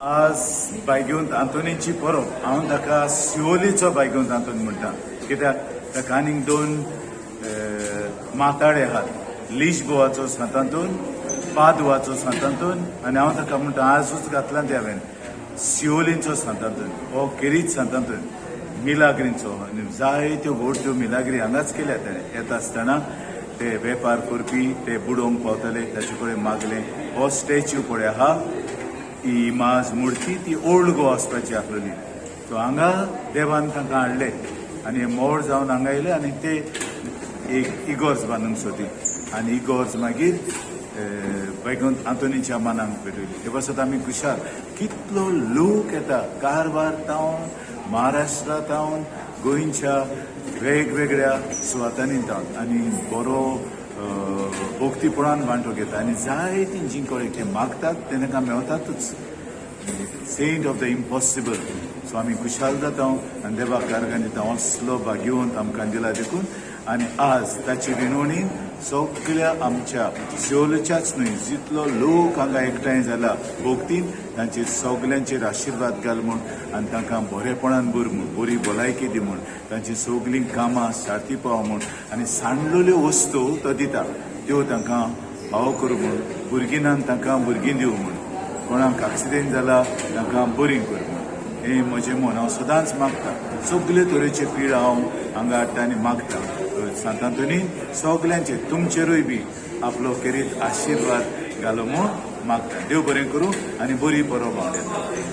आज बायगेवंत आंतोनीची परब हांव ताका शिवोलीचो बायगेवंत आंतोन म्हणटा. कित्याक ताका आनीक दोन माताडे आहात, लिशबोवाचो सांतांतून, पादुवाचो सांतांतून, आनी हांव ताका म्हणटा आजूच घातला ते हांवें शिवोलींचो सांतांतून हो केरीच सांतांतून मिलाग्रींचो. आनी जायत्यो व्हडल्यो मिलाग्री हांगाच केल्या ताणें. येता आसतना ते वेपार करपी ते बुडोवंक पावतले ताचे कडेन मागलें. हो स्टॅच्यू पळय आहा, ही माज मूर्ती ती ओल्ड गोवा वचपाची आसलेली. सो हांगा देवान तांकां हाडले आनी हे मोड जावन हांगा येयले आनी ते एक इगोर्ज बांदूंक सोदी आनी इगोर्ज मागीर बायगेवंत आंतोनीच्या मानांक पेटयली. हे पासत आमी खुशाल कितलो लोक येता कारवार तावन, महाराष्ट्रा तावन, गोंयच्या वेगवेगळ्या सुवातांनी तावन आनी बरो भोक्तीपणान वांटो घेता आनी जायतीं जीं कळ्ळी ते मागतात ते तांकां मेवतातूच. Saint of the impossible. So आमी खुशाल जाता आनी देवाक कारगान दिता असलो भाग्यवंत आमकां दिला देखून. आनी आज ताची रिणवणी सगळ्या आमच्या शिवोलेच्याच न्हय जितलो लोक हांगा एकठांय जाला भोगतीन तांचेर सगल्यांचेर आशिर्वाद घाल म्हूण आनी तांकां बरेपणान भर म्हूण, बरी भलायकी दी म्हूण, तांची सगलीं कामां सारकी पाव म्हूण आनी सांडलेल्यो वस्तू तो दिता त्यो तांकां फावो करूं म्हूण, भुरगिनान तांकां भुरगीं दिवं म्हूण, कोणाक एक्सिडेंट जाला तांकां बरी कर म्हूण. हें म्हजें मन हांव सदांच मागता. सगळे तरेचे पीड हांव हांगा हाडटा आनी मागता सांतांतोनी सगल्यांचेर तुमचेरूय बी आपलो केरीत आशिर्वाद घालो म्हूण मागता. देव बरें करूं आनी बरी परब हांव येता.